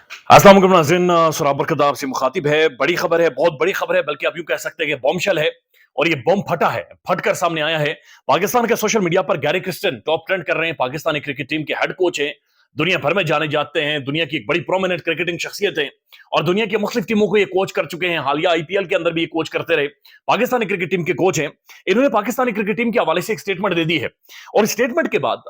अस्सलाम वालेकुम नाज़रीन, सुराब बरकत आपसे मुखातिब है। बड़ी खबर है, बहुत बड़ी खबर है, बल्कि आप यूं कह सकते हैं कि बॉम्बशेल है। और ये बॉम्ब फटा है, फटकर सामने आया है। पाकिस्तान के सोशल मीडिया पर गैरी क्रिस्टन टॉप ट्रेंड कर रहे हैं। पाकिस्तानी क्रिकेट टीम के हेड कोच हैं, दुनिया भर में जाने जाते हैं, दुनिया की एक बड़ी प्रोमिनेंट क्रिकेटिंग शख्सियत है और दुनिया की मुख्तलिफ टीमों को ये कोच कर चुके हैं। हालिया आईपीएल के अंदर भी ये कोच करते रहे। पाकिस्तानी क्रिकेट टीम के कोच हैं। इन्होंने पाकिस्तानी क्रिकेट टीम के हवाले से एक स्टेटमेंट दे दी है और स्टेटमेंट के बाद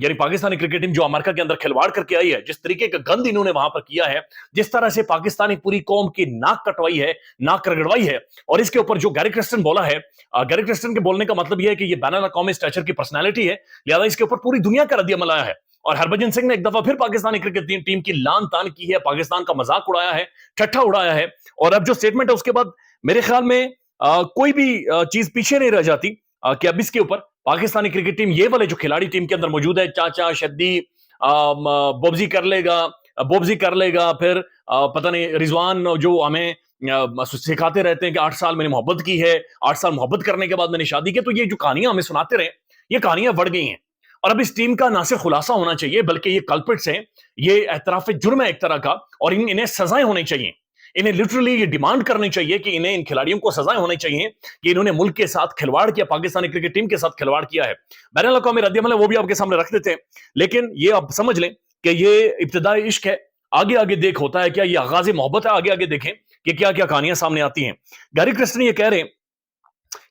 यानी पाकिस्तानी क्रिकेट टीम जो अमेरिका के अंदर खिलवाड़ करके आई है, जिस तरीके का गंद इन्होंने वहां पर किया है, जिस तरह से पाकिस्तानी पूरी कौम की नाक कटवाई है, नाक रगड़वाई है, और इसके ऊपर जो गैरी क्रिस्टन बोला है, गैरी क्रिस्टन के बोलने का मतलब यह है कि ये बैन अल-अक़वामी स्टैचर की पर्सनैलिटी है, लिहाजा इसके ऊपर पूरी दुनिया का रद्द-ए-अमल आया है। और हरभजन सिंह ने एक दफा फिर पाकिस्तानी क्रिकेट टीम की लान तान की है, पाकिस्तान का मजाक उड़ाया है, ठट्ठा उड़ाया है। और अब जो स्टेटमेंट है उसके बाद मेरे ख्याल में कोई भी चीज पीछे नहीं रह जाती कि अब इसके ऊपर पाकिस्तानी क्रिकेट टीम, ये वाले जो खिलाड़ी टीम के अंदर मौजूद है, चाचा शद्दी बोबजी कर लेगा, बोबजी कर लेगा, फिर पता नहीं रिजवान जो हमें सिखाते रहते हैं कि 8 साल मैंने मोहब्बत की है, 8 साल मोहब्बत करने के बाद मैंने शादी की। तो ये जो कहानियां हमें सुनाते रहे, ये कहानियां बढ़ गई हैं। और अब इस टीम का ना सिर्फ खुलासा होना चाहिए, बल्कि ये कल्प्रिट्स हैं, ये एतराफ जुर्म है एक तरह का, और इन्हें सजाएं होनी चाहिए। इन्हें लिटरली ये डिमांड करनी चाहिए कि इन्हें, इन खिलाड़ियों को सजाएं होनी चाहिए कि इन्होंने मुल्क के साथ खिलवाड़ किया, पाकिस्तानी क्रिकेट टीम के साथ खिलवाड़ किया है। बैन अल-अक़वामी रद्द-ए-अमल है, वो भी आपके सामने रख देते हैं, लेकिन ये आप समझ लें कि ये इब्तिदाई इश्क है। आगे आगे देख होता है क्या, ये आगाज़ मोहब्बत है। आगे आगे देखें कि क्या क्या कहानियां सामने आती हैं। गैरी क्रिस्टन ये कह रहे हैं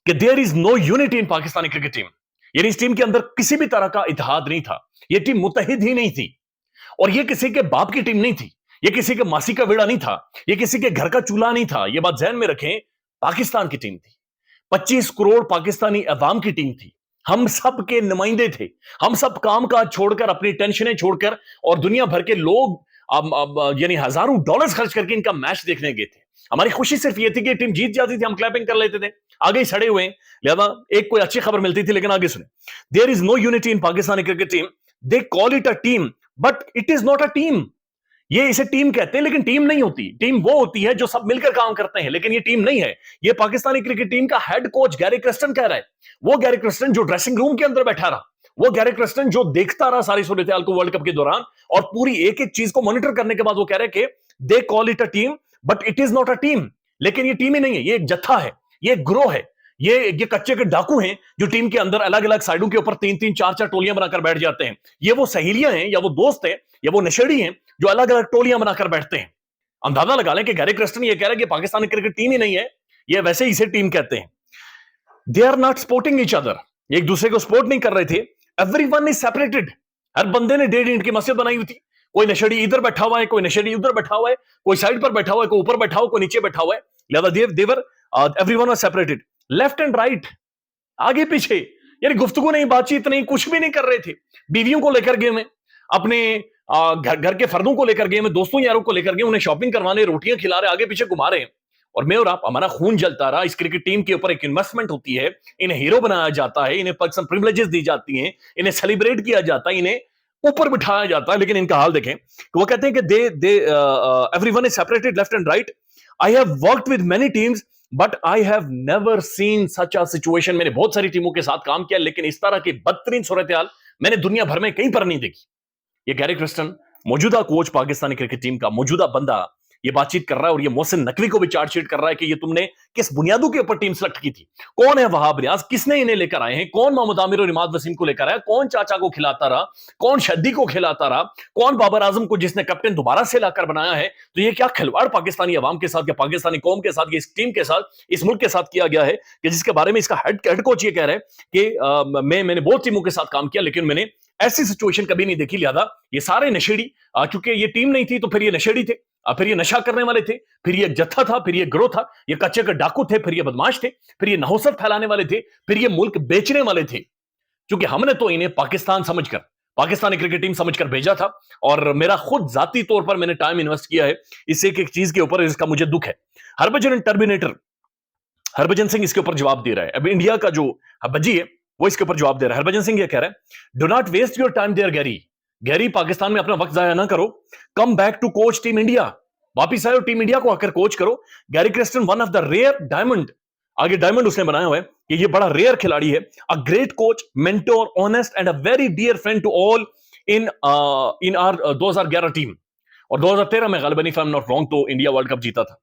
कि there is no unity in Pakistani cricket team, यानी इस टीम के अंदर किसी भी तरह का इत्तेहाद नहीं था, ये टीम मुत्तहिद ही नहीं थी, और ये किसी के बाप की टीम नहीं थी, ये किसी के मासी का बेड़ा नहीं था, ये किसी के घर का चूल्हा नहीं था। ये बात ध्यान में रखें, पाकिस्तान की टीम थी, 25 करोड़ पाकिस्तानी अवाम की टीम थी, हम सब के नुमाइंदे थे। हम सब काम काज छोड़कर, अपनी टेंशनें छोड़कर, और दुनिया भर के लोग यानी हजारों डॉलर्स खर्च करके इनका मैच देखने गए थे। हमारी खुशी सिर्फ ये थी कि टीम जीत जाती थी, हम क्लैपिंग कर लेते थे, आगे ही सड़े हुए हैं। लिहाजा एक कोई अच्छी खबर मिलती थी, लेकिन आगे सुने, there is no unity in Pakistani cricket team, they call it a team but it is not a team. ये इसे टीम कहते हैं, लेकिन टीम नहीं होती। टीम वो होती है जो सब मिलकर काम करते हैं, लेकिन ये टीम नहीं है। ये पाकिस्तानी क्रिकेट टीम का हेड कोच गैरी क्रिस्टन कह रहा है, वो गैरी क्रिस्टन जो ड्रेसिंग रूम के अंदर बैठा रहा, वो गैरी क्रिस्टन जो देखता रहा सारी सूरत को वर्ल्ड कप के दौरान, और पूरी एक एक चीज को मॉनिटर करने के बाद वो कह रहे हैं कि दे call it a team but it is not a team. लेकिन ये टीम ही नहीं है, ये एक जत्था है, ये एक ग्रोह है, ये कच्चे के डाकू हैं जो टीम के अंदर अलग अलग साइडों के ऊपर 3-3 4-4 टोलियां बनाकर बैठ जाते हैं। ये वो सहेलियां हैं, या वो दोस्त हैं, या वो नशेड़ी हैं जो अलग अलग टोलियां बनाकर बैठते हैं। अंदाजा लगा लें कि गैरी क्रिस्टन ये कह रहा है कि पाकिस्तानी क्रिकेट टीम ही नहीं है, ये वैसे ही इसे टीम कहते हैं। They are not supporting each other, एक दूसरे को सपोर्ट नहीं कर रहे थे। एवरीवन इज सेपरेटेड, हर बंदे ने 1.5 ईंट की मस्जिद बनाई हुई थी। कोई नशेड़ी इधर बैठा हुआ है, कोई नशेड़ी उधर बैठा हुआ है, कोई साइड पर बैठा हुआ है, कोई ऊपर बैठा हुआ, कोई नीचे बैठा हुआ है। लिहाजा there everyone was separated, left and right, आगे पीछे, यानी गुफ्तगू नहीं, बातचीत नहीं, कुछ भी नहीं कर रहे थे। बीवियों को लेकर गए में, अपने घर के फर्दों को लेकर गए में, दोस्तों यारों को लेकर गए, उन्हें शॉपिंग करवाने, रोटियां खिला रहे, आगे पीछे घुमा रहे हैं। और मैं और आप, हमारा खून जलता रहा। इस क्रिकेट टीम के ऊपर एक इन्वेस्टमेंट होती है, इन्हें हीरो बनाया जाता है, इन्हें पर्सनल प्रिविलेजेस दी जाती हैं, इन्हें सेलिब्रेट किया जाता है, इन्हें ऊपर बिठाया जाता है। लेकिन इनका हाल देखें, वो कहते हैं कि they everyone is separated left and right. I have worked with many teams but I have never seen such a situation. मैंने बहुत सारी टीमों के साथ काम किया, लेकिन इस तरह की बदतरीन सूरत हाल मैंने दुनिया भर में कहीं पर नहीं देखी। ये गैरी क्रिस्टन, मौजूदा कोच पाकिस्तानी क्रिकेट टीम का, मौजूदा बंदा, ये बातचीत कर रहा है। और ये मोहसिन नकवी को भी चार्जशीट कर रहा है कि ये तुमने किस बुनियादों के ऊपर टीम सेलेक्ट की थी, कौन है वहाब रियाज, किसने इन्हें लेकर आए हैं, कौन मोहम्मद आमिर और इमाद वसीम को लेकर आया, कौन चाचा को खिलाता रहा, कौन शद्दी को खिलाता रहा, कौन बाबर आजम को जिसने कैप्टन दोबारा से लाकर बनाया है। तो ये क्या खिलवाड़ पाकिस्तानी अवाम के साथ, या पाकिस्तानी कौम के साथ, इस टीम के साथ, इस मुल्क के साथ किया गया है, कि जिसके बारे में इसका हेड कोच ये कह रहा है कि मैंने बहुत टीमों के साथ काम किया, लेकिन मैंने ऐसी सिचुएशन कभी नहीं देखी। लिहाजा ये सारे नशेड़ी, क्योंकि ये टीम नहीं थी तो फिर ये नशेड़ी थे, फिर ये नशा करने वाले थे, फिर ये जत्था था, फिर ये ग्रोह था, ये कच्चे के डाकू थे, फिर ये बदमाश थे, फिर ये नहुसत फैलाने वाले थे, फिर ये मुल्क बेचने वाले थे। क्योंकि हमने तो इन्हें पाकिस्तान समझकर, पाकिस्तानी क्रिकेट टीम समझकर भेजा था। और मेरा खुद जाती तौर पर मैंने टाइम इन्वेस्ट किया है इस एक चीज के ऊपर, इसका मुझे दुख है। हरभजन टर्मिनेटर, हरभजन सिंह इसके ऊपर जवाब दे रहा है। अब इंडिया का जो हबजी है वो इसके ऊपर जवाब दे रहा है। हरभजन सिंह ये कह रहा है, do not waste your time there Gary, Gary Pakistan में अपना वक्त जाया ना करो, come back to coach team India, वापिस आए और टीम इंडिया को आकर कोच करो। Gary Kirsten one of the rare diamond, आगे डायमंड उसने बनाया हुआ है कि ये बड़ा रेयर खिलाड़ी है, a great coach, mentor, honest and a very dear friend to all in our 2011 team. और 2013 में गालिबन if I am not wrong तो इंडिया वर्ल्ड कप जीता था।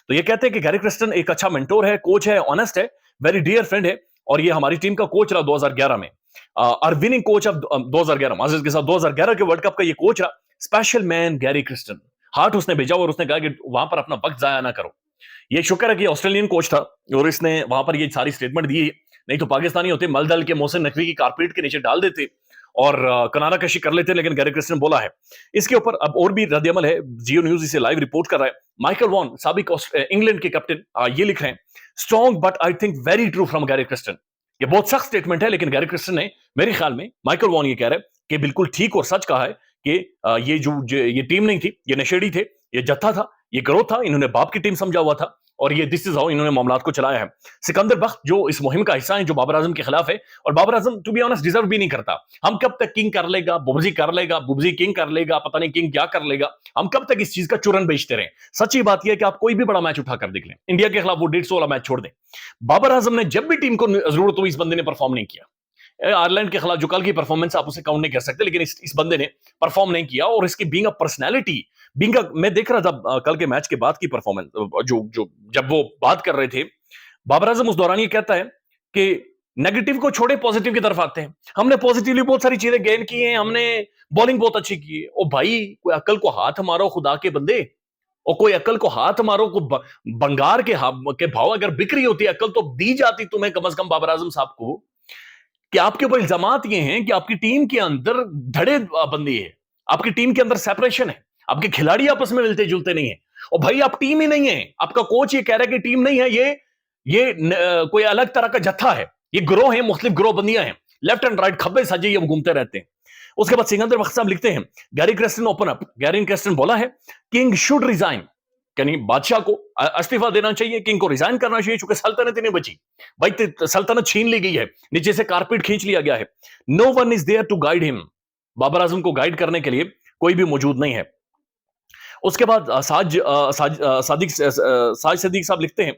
तो ये कहते हैं कि गैरी क्रिस्टन एक अच्छा मेंटोर है, कोच है, ऑनेस्ट है, वेरी डियर फ्रेंड है, और ये हमारी टीम का कोच रहा 2011 में, और विनिंग कोच ऑफ 2011 माजिद के साथ 2011 के वर्ल्ड कप का ये कोच रहा। Special man Gary Kristen, heart उसने भेजा और उसने कहा कि वहां पर अपना वक्त जाया ना करो। ये शुक्र है कि ऑस्ट्रेलियन कोच था और इसने वहां पर ये सारी स्टेटमेंट दी, नहीं तो पाकिस्तानी होते मलदल के मोहसिन नकवी की कारपेट के नीचे डाल देते और किनारा कशी कर लेते, लेकिन गैरी क्रिस्टन बोला है। इसके ऊपर अब और भी रद्दअमल है, जियो न्यूज इसे लाइव रिपोर्ट कर रहा है। माइकल वॉन साबिक इंग्लैंड के कैप्टन ये लिख रहे हैं, strong but I think very true from Gary Kristen. ये बहुत सख्त स्टेटमेंट है, लेकिन गैरी क्रिस्टन ने मेरे ख्याल में माइकल वॉन ये कह रहे हैं कि बिल्कुल ठीक और सच कहा है कि ये टीम नहीं थी, ये नशेड़ी थे, ये जत्था था, ये ग्रोथ था, इन्होंने बाप की टीम समझा हुआ था और ये दिस इज हाउ इन्होंने मामलात को चलाया है। सिकंदर बख्त जो इस मुहिम का हिस्सा है, जो बाबर आजम के खिलाफ है, और Babar Azam to be honest deserve भी नहीं करता। हम कब तक किंग कर लेगा, बुबजी कर लेगा, बुबजी किंग कर लेगा, पता नहीं किंग क्या कर लेगा, हम कब तक इस चीज का चूरन बेचते रहे। सच्ची बात यह है कि आप कोई भी बड़ा मैच उठाकर देख लें, इंडिया के खिलाफ वो 150 वाला मैच छोड़ दें, बाबर आजम ने जब भी टीम को जरूरत हुई इस बंदे ने परफॉर्म नहीं किया। आयरलैंड के खिलाफ जो कल की परफॉर्मेंस आप उसे काउंट नहीं कर सकते, लेकिन इस बंदे ने परफॉर्म नहीं किया। और इसकी बीइंग अ पर्सनैलिटी, मैं देख रहा था कल के मैच के बाद की परफॉर्मेंस, जो जो जब वो बात कर रहे थे, बाबर आजम उस दौरान ये कहता है कि नेगेटिव को छोड़े पॉजिटिव की तरफ आते हैं, हमने पॉजिटिवली बहुत सारी चीजें गेन की हैं, हमने बॉलिंग बहुत अच्छी की है। ओ भाई, कोई अकल को हाथ मारो खुदा के बंदे, और कोई अकल को हाथ मारो, को बंगार के भाव अगर बिक्री होती है अकल तो दी जाती तुम्हें कम से कम बाबर आजम साहब को, कि आपके ऊपर इल्जामात ये हैं कि आपकी टीम के अंदर धड़े बंदी है, आपकी टीम के अंदर सेपरेशन है, आपके खिलाड़ी आपस में मिलते जुलते नहीं है। और भाई आप टीम ही नहीं है, आपका कोच ये कह रहा है कि टीम नहीं है, कोई अलग तरह का जत्था है, ये ग्रोह है, मुख्तलिफ ग्रोह बंदियां हैं, लेफ्ट एंड राइट खब्बे सजे ये घूमते रहते हैं। उसके बाद सिकंदर बख्त साहब लिखते हैं, Gary Kristen open up, Gary Kristen बोला है किंग शुड रिजाइन, यानी बादशाह को इस्तीफा देना चाहिए, किंग को रिजाइन करना चाहिए, चूंकि सल्तनत ही नहीं बची भाई, सल्तनत छीन ली गई है, नीचे से कारपेट खींच लिया गया है। No one is there to guide him, Babar Azam को गाइड करने के लिए कोई भी मौजूद नहीं है। उसके बाद साज सदीक साहब लिखते हैं,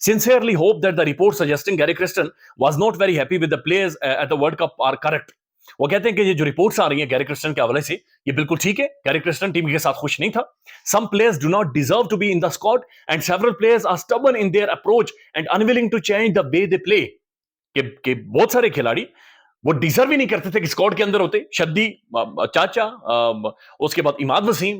sincerely hope that the report suggesting Gary Kirsten was not very happy with the players at the world cup are correct. वो कहते हैं कि ये जो रिपोर्ट्स आ रही हैं गैरी क्रिस्टन के हवाले से, ये बिल्कुल ठीक है, गैरी क्रिस्टन टीम के साथ खुश नहीं था। Some players do not deserve to be in the squad and several players are stubborn in their approach and unwilling to change the way they play. कि बहुत सारे खिलाड़ी वो डिजर्व ही नहीं करते थे कि स्क्वाड के अंदर होते। शद्दी, चाचा, उसके बाद इमाद वसीम,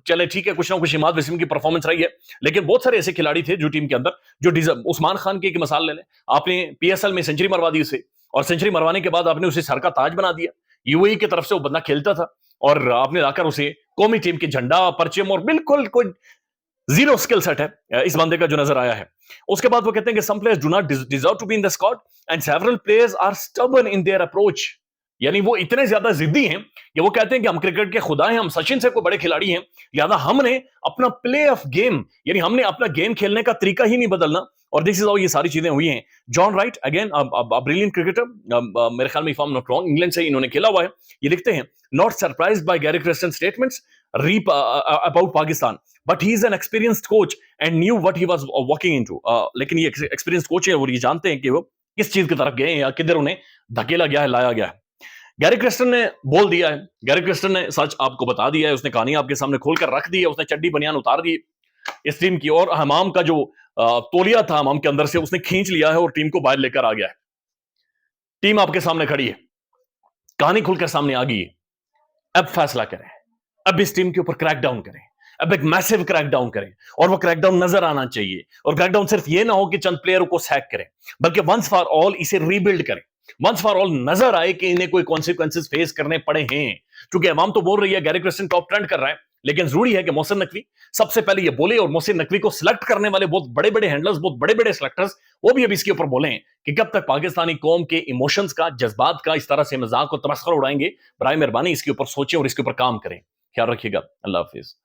चले ठीक है, कुछ ना कुछ इमाद वसीम की परफॉर्मेंस रही है, लेकिन बहुत सारे ऐसे खिलाड़ी थे जो टीम के अंदर जो डिजर्व। उस्मान खान की एक मिसाल ले लें, आपने पीएसएल में सेंचुरी मरवा दी उसे, और सेंचुरी मरवाने के बाद आपने उसे सर का ताज बना दिया, यूएई की तरफ से वो बंदा खेलता था, और आपने लाकर उसे कौमी टीम के झंडा, परचम, और बिल्कुल कोई जीरो स्किल सेट है इस बंदे का जो नजर आया है। उसके बाद वो कहते हैं कि some players do not deserve to be in the squad and several players are stubborn in their approach, यानी वो इतने ज्यादा जिद्दी हैं कि वो कहते हैं कि हम क्रिकेट के खुदा हैं, हम सचिन से कोई बड़े खिलाड़ी हैं, लिहाजा हमने अपना प्ले ऑफ गेम, यानी हमने अपना गेम खेलने का तरीका ही नहीं बदलना। और दिस इज हाउ ये सारी चीजें हुई हैं। John Wright again brilliant cricketer, मेरे ख्याल में if I am not wrong England से इन्होंने खेला हुआ है, ये लिखते हैं, not surprised bye Gary Kristen statements about Pakistan, but he is an experienced coach and knew what he was walking into. लेकिन ये experienced coach है और ये जानते हैं कि वो किस चीज की तरफ गए हैं या किधर उन्हें धकेला गया है, लाया गया है। गैरी क्रिस्टन ने बोल दिया है, गैरी क्रिस्टन ने सच आपको बता दिया है, उसने कहानी आपके सामने खोलकर रख दी है, उसने चड्डी बनियान उतार दी इस टीम की, और हमाम का जो तोलिया था हमाम के अंदर से उसने खींच लिया है और टीम को बाहर लेकर आ गया है। टीम आपके सामने खड़ी है, कहानी खुलकर सामने आ गई है, अब फैसला करें, अब इस टीम के ऊपर क्रैकडाउन करें, अब एक मैसिव क्रैकडाउन करें, और वो क्रैकडाउन नजर आना चाहिए। और क्रैकडाउन सिर्फ ये ना हो कि चंद प्लेयरों को सैक करें, बल्कि वंस फॉर ऑल इसे रीबिल्ड करें, वंस फॉर ऑल नजर आए कि इन्हें कोई कॉन्सिक्वेंसेस फेस करने पड़े हैं। क्योंकि अवाम तो बोल रही है गैरी क्रिस्टन टॉप ट्रेंड कर रहा है, लेकिन जरूरी है कि मोहसिन नकवी सबसे पहले ये बोले, और मोहसिन नकवी को सिलेक्ट करने वाले बहुत बड़े बड़े हैंडलर्स, बहुत बड़े बड़े सिलेक्टर्स, वो भी अब इसके ऊपर बोले कि कब तक पाकिस्तानी कौम के इमोशंस का, जज्बात का इस तरह से मजाक और तमस्खुर उड़ाएंगे। बराए मेहरबानी इसके ऊपर सोचें और इसके ऊपर काम करें। ख्याल रखिएगा। अल्लाह हाफिज।